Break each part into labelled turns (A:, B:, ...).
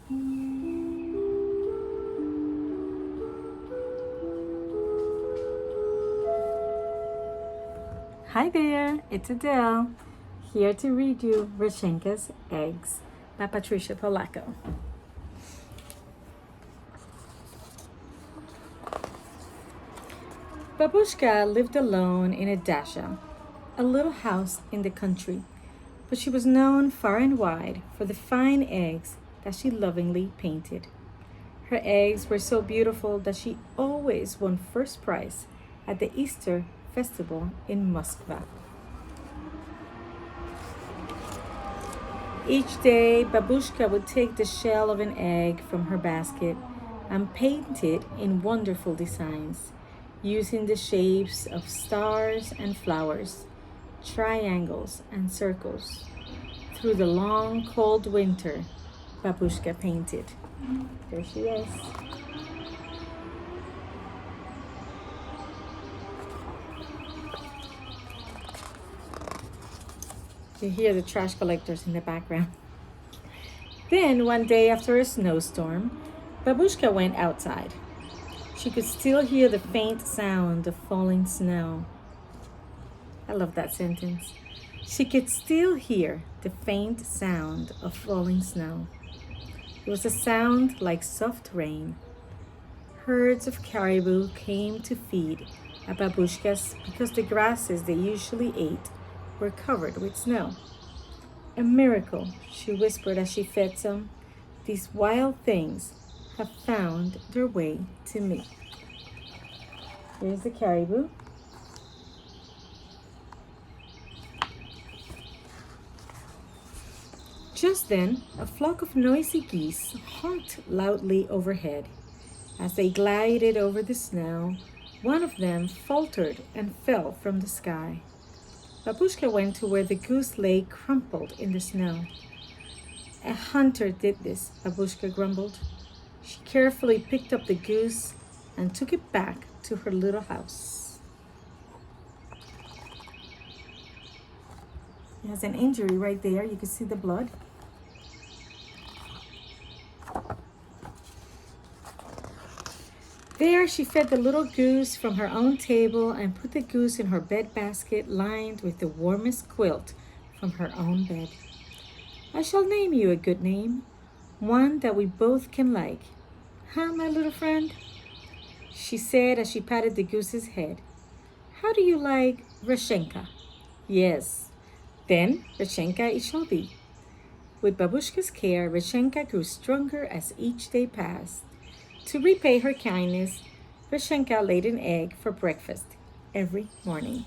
A: Hi there, it's Adele, here to read you Rashenka's Eggs by Patricia Polacco. Babushka lived alone in a dasha, a little house in the country, but she was known far and wide for the fine eggs that she lovingly painted. Her eggs were so beautiful that she always won first prize at the Easter festival in Moscow. Each day, Babushka would take the shell of an egg from her basket and paint it in wonderful designs, using the shapes of stars and flowers, triangles and circles. Through the long, cold winter, Babushka painted. There she is. You hear the trash collectors in the background. Then, one day after a snowstorm, Babushka went outside. She could still hear the faint sound of falling snow. I love that sentence. She could still hear the faint sound of falling snow. It was a sound like soft rain. Herds of caribou came to feed at Babushka's because the grasses they usually ate were covered with snow. A miracle, she whispered as she fed some. These wild things have found their way to me. Here's the caribou. Just then, a flock of noisy geese honked loudly overhead. As they glided over the snow, one of them faltered and fell from the sky. Babushka went to where the goose lay crumpled in the snow. A hunter did this, Babushka grumbled. She carefully picked up the goose and took it back to her little house. It has an injury right there. You can see the blood. There she fed the little goose from her own table and put the goose in her bed basket lined with the warmest quilt from her own bed. I shall name you a good name, one that we both can like. Huh, my little friend? She said as she patted the goose's head. How do you like Rashenka? Yes, then Rashenka it shall be. With Babushka's care, Rashenka grew stronger as each day passed. To repay her kindness, Rashenka laid an egg for breakfast every morning.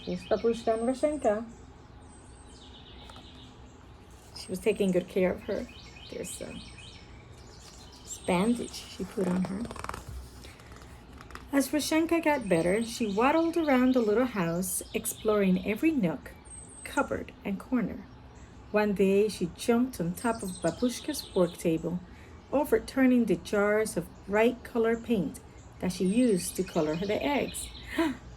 A: Here's Babushka and Rashenka. She was taking good care of her. There's a bandage she put on her. As Rashenka got better, she waddled around the little house, exploring every nook, cupboard, and corner. One day, she jumped on top of Babushka's work table, overturning the jars of bright color paint that she used to color the eggs.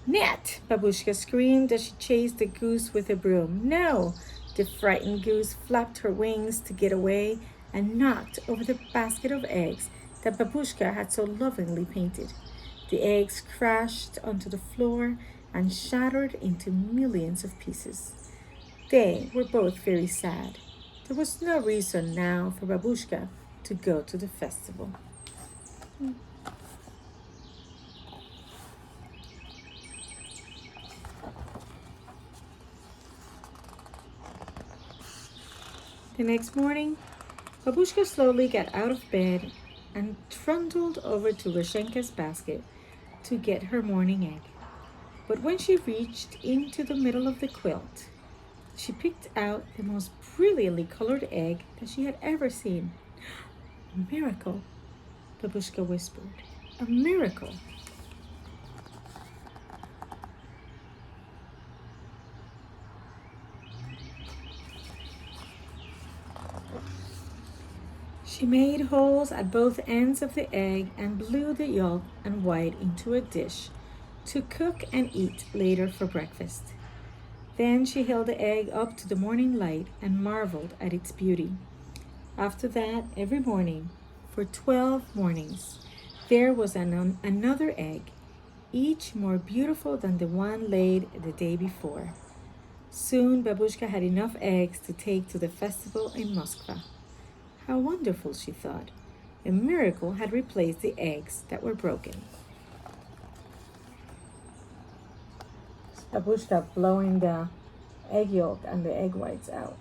A: Net! Babushka screamed as she chased the goose with a broom. No! The frightened goose flapped her wings to get away and knocked over the basket of eggs that Babushka had so lovingly painted. The eggs crashed onto the floor and shattered into millions of pieces. They were both very sad. There was no reason now for Babushka to go to the festival. The next morning, Babushka slowly got out of bed and trundled over to Rashenka's basket to get her morning egg. But when she reached into the middle of the quilt, she picked out the most brilliantly colored egg that she had ever seen. A miracle, Babushka whispered. A miracle. She made holes at both ends of the egg and blew the yolk and white into a dish to cook and eat later for breakfast. Then she held the egg up to the morning light and marveled at its beauty. After that, every morning, for 12 mornings, there was another egg, each more beautiful than the one laid the day before. Soon Babushka had enough eggs to take to the festival in Moskva. How wonderful, she thought. A miracle had replaced the eggs that were broken. Babushka blowing the egg yolk and the egg whites out.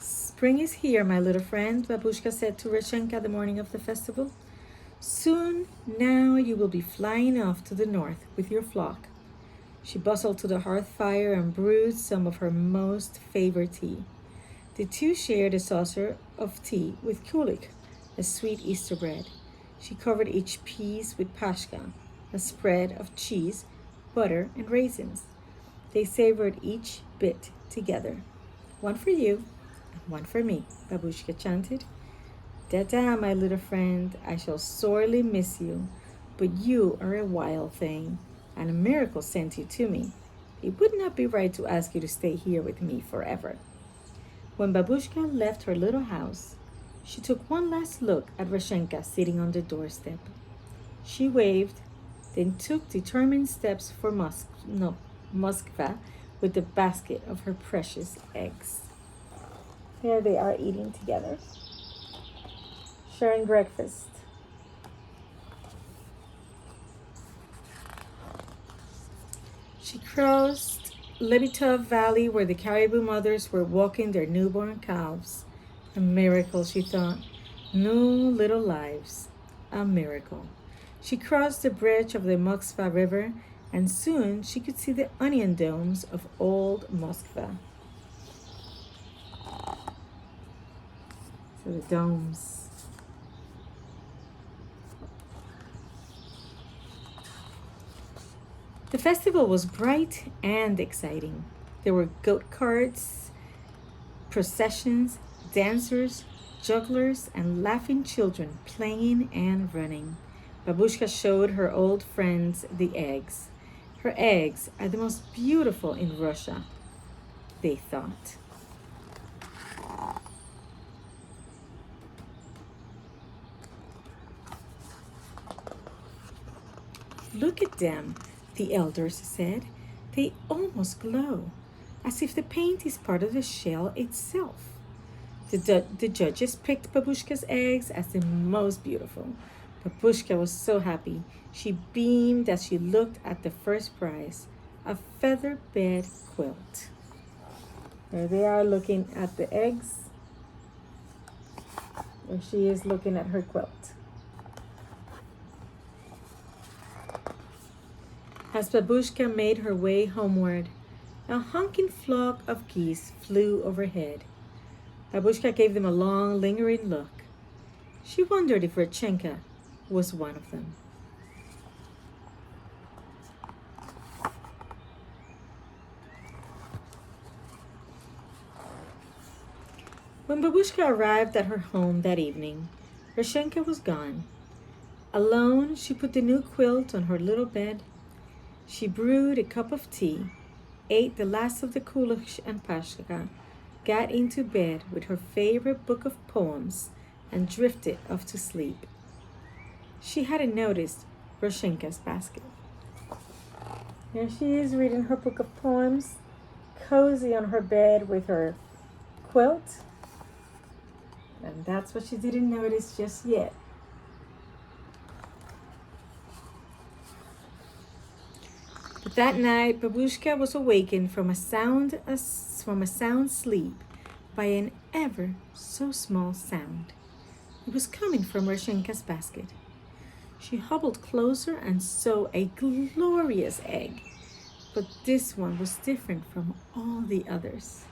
A: Spring is here, my little friend, Babushka said to Reshenka the morning of the festival. Soon now you will be flying off to the north with your flock. She bustled to the hearth fire and brewed some of her most favorite tea. The two shared a saucer of tea with kulik, a sweet Easter bread. She covered each piece with pashka, a spread of cheese, butter, and raisins. They savored each bit together. One for you, and one for me, Babushka chanted. Dada, my little friend, I shall sorely miss you, but you are a wild thing, and a miracle sent you to me. It would not be right to ask you to stay here with me forever. When Babushka left her little house, she took one last look at Reshenka sitting on the doorstep. She waved, then took determined steps for Moskva with the basket of her precious eggs. There they are eating together, sharing breakfast. She crossed Lebitov Valley where the caribou mothers were walking their newborn calves. A miracle, she thought. New little lives. A miracle. She crossed the bridge of the Moskva River, and soon she could see the onion domes of old Moskva. So the domes. The festival was bright and exciting. There were goat carts, processions, dancers, jugglers, and laughing children playing and running. Babushka showed her old friends the eggs. Her eggs are the most beautiful in Russia, they thought. Look at them, the elders said. They almost glow, as if the paint is part of the shell itself. The judges picked Babushka's eggs as the most beautiful. Babushka was so happy. She beamed as she looked at the first prize, a feather bed quilt. There they are looking at the eggs. There she is looking at her quilt. As Babushka made her way homeward, a honking flock of geese flew overhead. Babushka gave them a long, lingering look. She wondered if Reshenka was one of them. When Babushka arrived at her home that evening, Reshenka was gone. Alone, she put the new quilt on her little bed. She brewed a cup of tea, ate the last of the kulish and pashka, got into bed with her favorite book of poems, and drifted off to sleep. She hadn't noticed Reshenka's basket. Here she is reading her book of poems, cozy on her bed with her quilt. And that's what she didn't notice just yet. But that night, Babushka was awakened from a sound sleep by an ever so small sound. It was coming from Reshenka's basket. She hobbled closer and saw a glorious egg, but this one was different from all the others.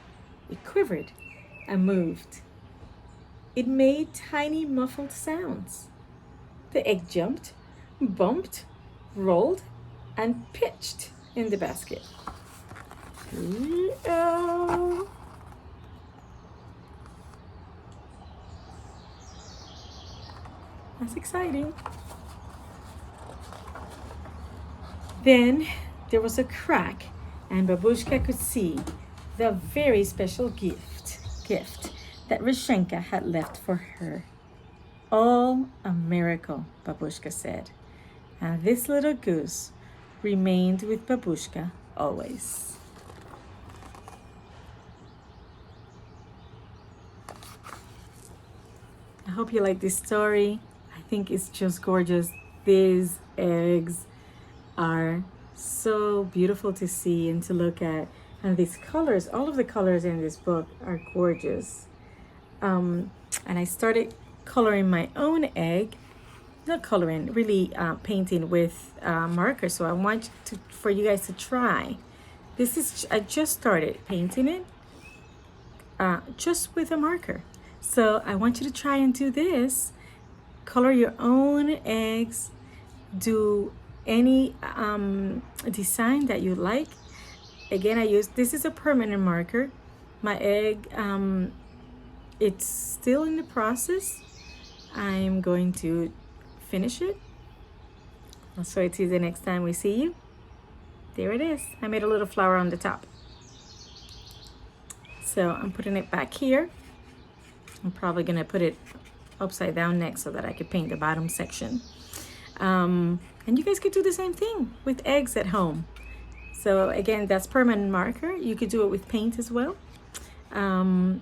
A: It quivered and moved. It made tiny muffled sounds. The egg jumped, bumped, rolled, and pitched in the basket. Uh-oh. That's exciting. Then there was a crack, and Babushka could see the very special gift that Rashenka had left for her. All a miracle, Babushka said. And this little goose remained with Babushka always. I hope you like this story. I think it's just gorgeous. These eggs are so beautiful to see and to look at. And these colors, all of the colors in this book are gorgeous. And I started coloring my own egg. Not coloring, really painting with marker. So I want for you guys to try. I just started painting it just with a marker. So I want you to try and do this. Color your own eggs. Do any design that you like. Again, this is a permanent marker. My egg, it's still in the process. I'm going to finish it. I'll show it to you the next time we see you. There it is. I made a little flower on the top. So I'm putting it back here. I'm probably gonna put it upside down next so that I could paint the bottom section. And you guys could do the same thing with eggs at home. So again, that's permanent marker. You could do it with paint as well. And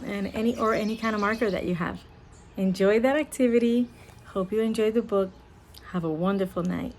A: any kind of marker that you have. Enjoy that activity. Hope you enjoyed the book. Have a wonderful night.